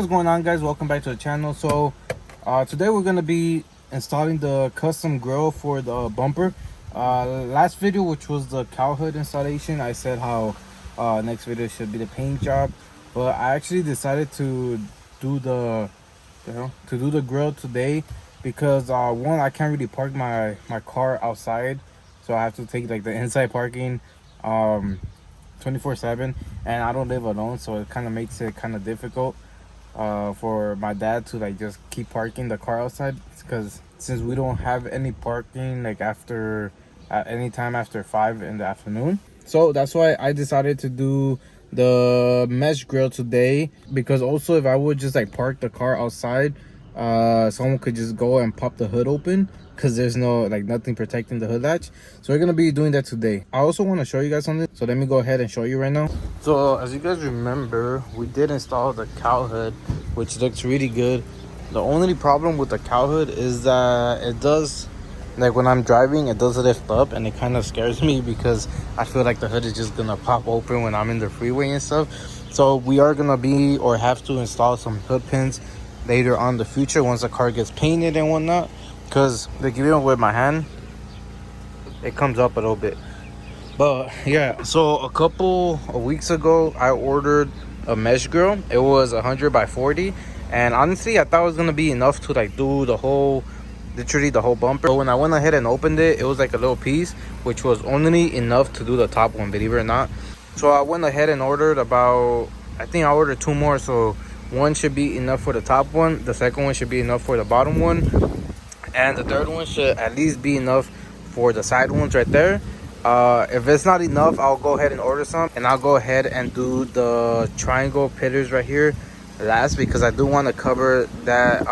what's going on, guys? Welcome back to the channel. So today we're gonna be installing the custom grill for the bumper. Last video, which was the cow hood installation, I said how next video should be the paint job, but I actually decided to do the grill today because one, I can't really park my car outside, so I have to take like the inside parking 24/7, and I don't live alone, so it kind of makes it kind of difficult for my dad to like just keep parking the car outside, because since we don't have any parking like after at any time after 5 in the afternoon. So that's why I decided to do the mesh grill today, because also if I would just like park the car outside, someone could just go and pop the hood open, because there's no like nothing protecting the hood latch. So we're gonna be doing that today. I also want to show you guys something, so let me go ahead and show you right now. So as you guys remember, we did install the cow hood, which looks really good. The only problem with the cow hood is that it does, like when I'm driving, it does lift up, and it kind of scares me because I feel like the hood is just gonna pop open when I'm in the freeway and stuff. So we are gonna be, or have to, install some hood pins later on in the future once the car gets painted and whatnot, because like even with my hand it comes up a little bit. But yeah, so a couple of weeks ago I ordered a mesh grill. It was 100 by 40, and honestly I thought it was gonna be enough to like do the whole, literally the whole bumper. But when I went ahead and opened it, it was like a little piece, which was only enough to do the top one, believe it or not. So I went ahead and ordered about, I think I ordered 2 more, so one should be enough for the top one, the second one should be enough for the bottom one, and the third one should at least be enough for the side ones right there. If it's not enough, I'll go ahead and order some, and I'll go ahead and do the triangle pillars right here last, because I do want to cover that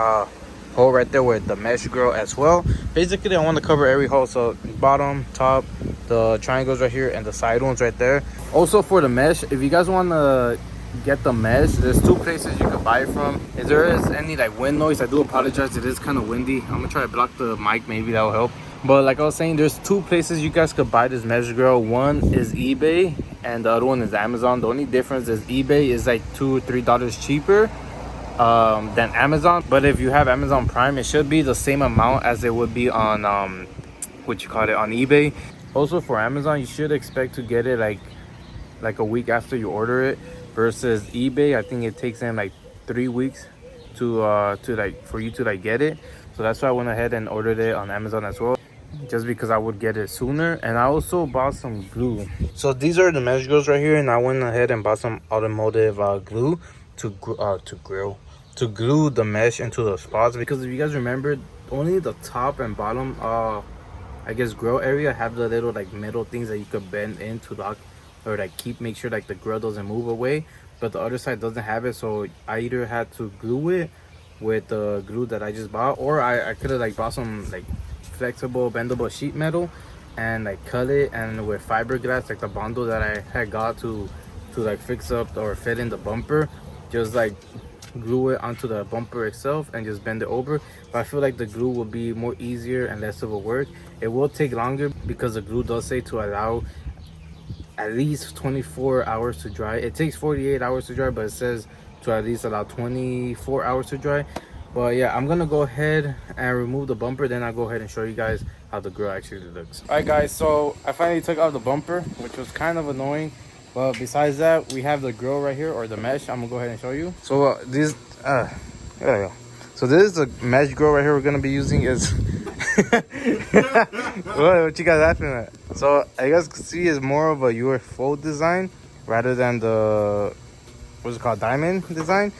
hole right there with the mesh grill as well. Basically I want to cover every hole, so bottom, top, the triangles right here, and the side ones right there. Also for the mesh, if you guys want to get the mesh, there's 2 places you can buy it from. If there is any like wind noise, I do apologize, it is kind of windy. I'm gonna try to block the mic, maybe that will help. But like I was saying, there's 2 places you guys could buy this mesh grill. One is eBay and the other one is Amazon. The only difference is eBay is like $2 or $3 cheaper than Amazon, but if you have Amazon Prime, it should be the same amount as it would be on on eBay. Also for Amazon, you should expect to get it like a week after you order it, versus eBay, I think it takes them like 3 weeks to like for you to like get it. So that's why I went ahead and ordered it on Amazon as well, just because I would get it sooner. And I also bought some glue. So these are the mesh grills right here, and I went ahead and bought some automotive glue to glue the mesh into the spots, because if you guys remember, only the top and bottom I guess grill area have the little like metal things that you could bend in to lock or like make sure like the grill doesn't move away, but the other side doesn't have it. So I either had to glue it with the glue that I just bought, or I could have like bought some like flexible bendable sheet metal and like cut it, and with fiberglass, like the bundle that I had got to like fix up or fit in the bumper, just like glue it onto the bumper itself and just bend it over. But I feel like the glue will be more easier and less of a work. It will take longer because the glue does say to allow at least 24 hours to dry. It takes 48 hours to dry, but it says to at least allow 24 hours to dry. But yeah, I'm gonna go ahead and remove the bumper, then I'll go ahead and show you guys how the grill actually looks. All right guys, so I finally took out the bumper, which was kind of annoying, but besides that, we have the grill right here, or the mesh. I'm gonna go ahead and show you. So there you go. So this is the mesh grill right here we're gonna be using. Is what you guys laughing at? So you guys can see is more of a UFO design rather than the, what's it called, diamond design,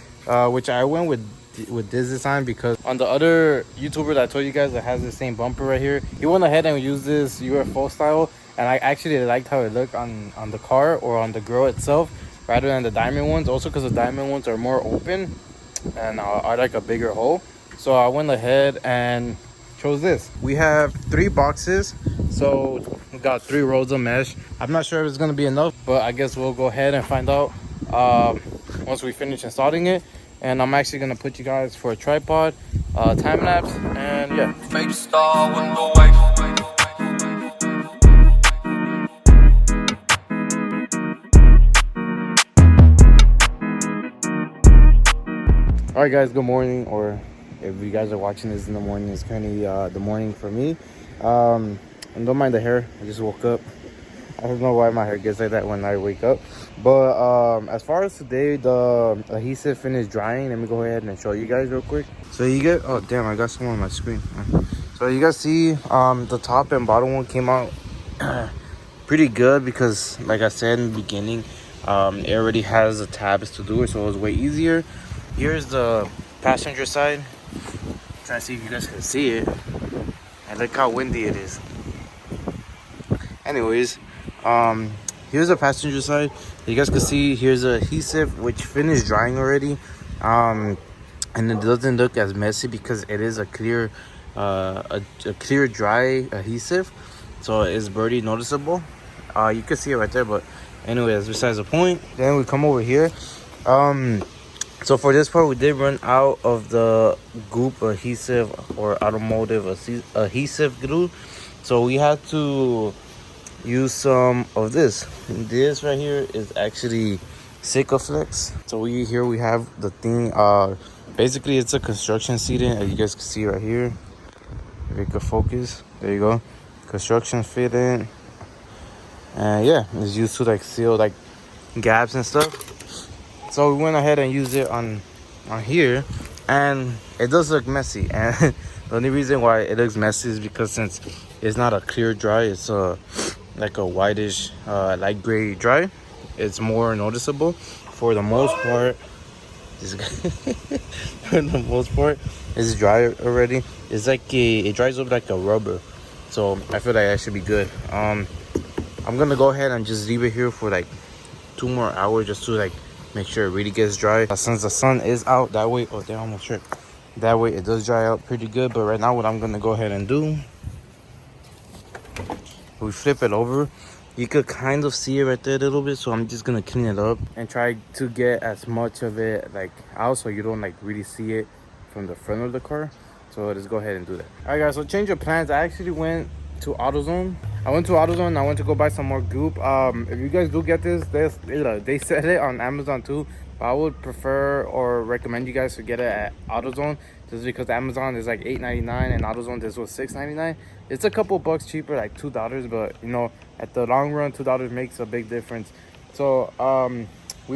which I went with this design because on the other YouTuber that I told you guys that has the same bumper right here, he went ahead and used this UFO style, and I actually liked how it looked on the car or on the grill itself rather than the diamond ones. Also because the diamond ones are more open and are like a bigger hole. So I went ahead and chose this. We have 3 boxes, so we got 3 rolls of mesh. I'm not sure if it's gonna be enough, but I guess we'll go ahead and find out once we finish installing it. And I'm actually gonna put you guys for a tripod, time lapse, and yeah. Fake star with the wife. All right, guys, good morning, or if you guys are watching this in the morning, it's currently the morning for me. And don't mind the hair, I just woke up. I don't know why my hair gets like that when I wake up. But as far as today, the adhesive finished drying. Let me go ahead and show you guys real quick. So you get, oh damn, I got some on my screen. So you guys see the top and bottom one came out pretty good, because like I said in the beginning, it already has the tabs to do it, so it was way easier. Here's the passenger side. Trying to see if you guys can see it. And look how windy it is. Anyways, here's the passenger side. You guys can see here's the adhesive which finished drying already. And it doesn't look as messy because it is a clear clear dry adhesive, so it's barely noticeable. You can see it right there, but anyways, besides the point. Then we come over here. So for this part, we did run out of the goop adhesive, or automotive adhesive glue, so we had to use some of this. And this right here is actually Sikaflex. So we have the thing. Basically it's a construction seating, as you guys can see right here. If you could focus, there you go. Construction fitting, and yeah, it's used to like seal like gaps and stuff. So we went ahead and used it on here, and it does look messy. And the only reason why it looks messy is because since it's not a clear dry, it's like a whitish light gray dry, it's more noticeable. For the most part, for the most part, it's dry already. It's like it dries up like a rubber, so I feel like that should be good. I'm gonna go ahead and just leave it here for like 2 more hours, just to like make sure it really gets dry. Since the sun is out, that way, oh, they almost tripped. That way it does dry out pretty good. But right now, what I'm gonna go ahead and do, we flip it over. You could kind of see it right there a little bit, so I'm just gonna clean it up and try to get as much of it like out, so you don't like really see it from the front of the car. So let's go ahead and do that. All right, guys, so change of plans. I actually went to AutoZone. I went to go buy some more goop. If you guys do get this, they sell it on Amazon too, but I would prefer or recommend you guys to get it at AutoZone, just because Amazon is like $8.99 and AutoZone this was $6.99. It's a couple bucks cheaper, like $2, but you know, at the long run, $2 makes a big difference. So I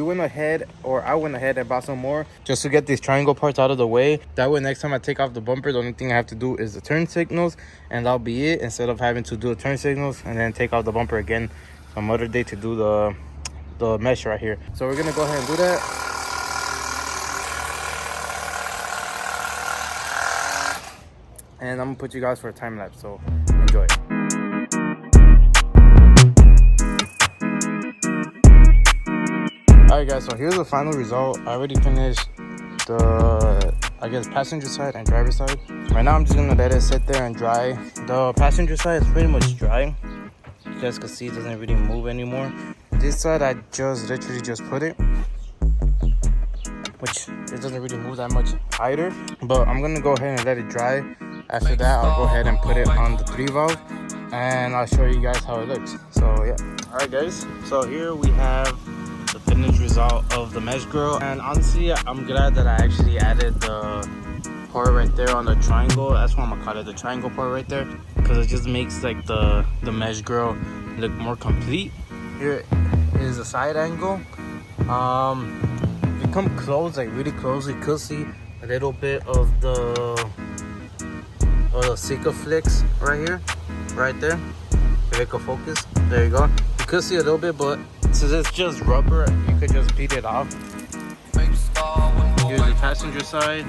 went ahead and bought some more, just to get these triangle parts out of the way. That way, next time I take off the bumper, the only thing I have to do is the turn signals, and that'll be it, instead of having to do the turn signals and then take off the bumper again some other day to do the mesh right here. So we're gonna go ahead and do that. And I'm gonna put you guys for a time lapse, so enjoy. Alright, guys, so here's the final result. I already finished the, I guess, passenger side and driver side. Right now I'm just gonna let it sit there and dry. The passenger side is pretty much dry. You guys can see it doesn't really move anymore. This side I just literally just put it, which it doesn't really move that much either. But I'm gonna go ahead and let it dry. After that, I'll go ahead and put it on the 3 valve, and I'll show you guys how it looks. So yeah. Alright, guys, so here we have the finished result of the mesh grill. And honestly, I'm glad that I actually added the part right there on the triangle. That's what I'm gonna call it, the triangle part right there, because it just makes like the mesh grill look more complete. Here is the side angle. If you come close, like really close, you could see a little bit of the Sikaflex right here, right there. If it could focus, there you go. You could see a little bit, but since it's just rubber, you could just beat it off. Here's the passenger side.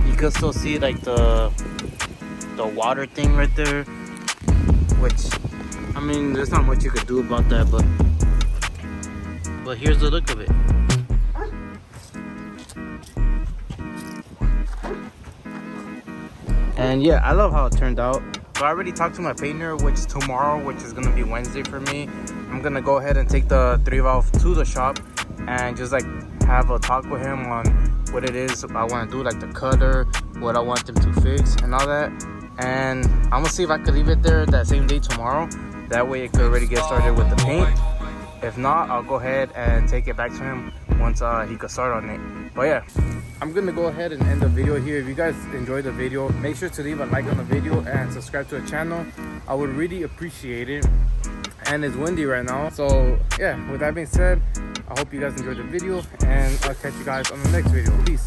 You can still see like the water thing right there, which, I mean, there's not much you could do about that, but here's the look of it. And yeah, I love how it turned out. So I already talked to my painter, which tomorrow, which is gonna be Wednesday for me. I'm gonna go ahead and take the 3 valve to the shop and just like have a talk with him on what it is I want to do, like the cutter, what I want them to fix and all that. And I'm gonna see if I could leave it there that same day tomorrow. That way it could already get started with the paint. If not, I'll go ahead and take it back to him once he could start on it. But yeah, I'm gonna go ahead and end the video here. If you guys enjoyed the video, make sure to leave a like on the video and subscribe to the channel. I would really appreciate it. And it's windy right now, so yeah, with that being said, I hope you guys enjoyed the video, and I'll catch you guys on the next video. Peace.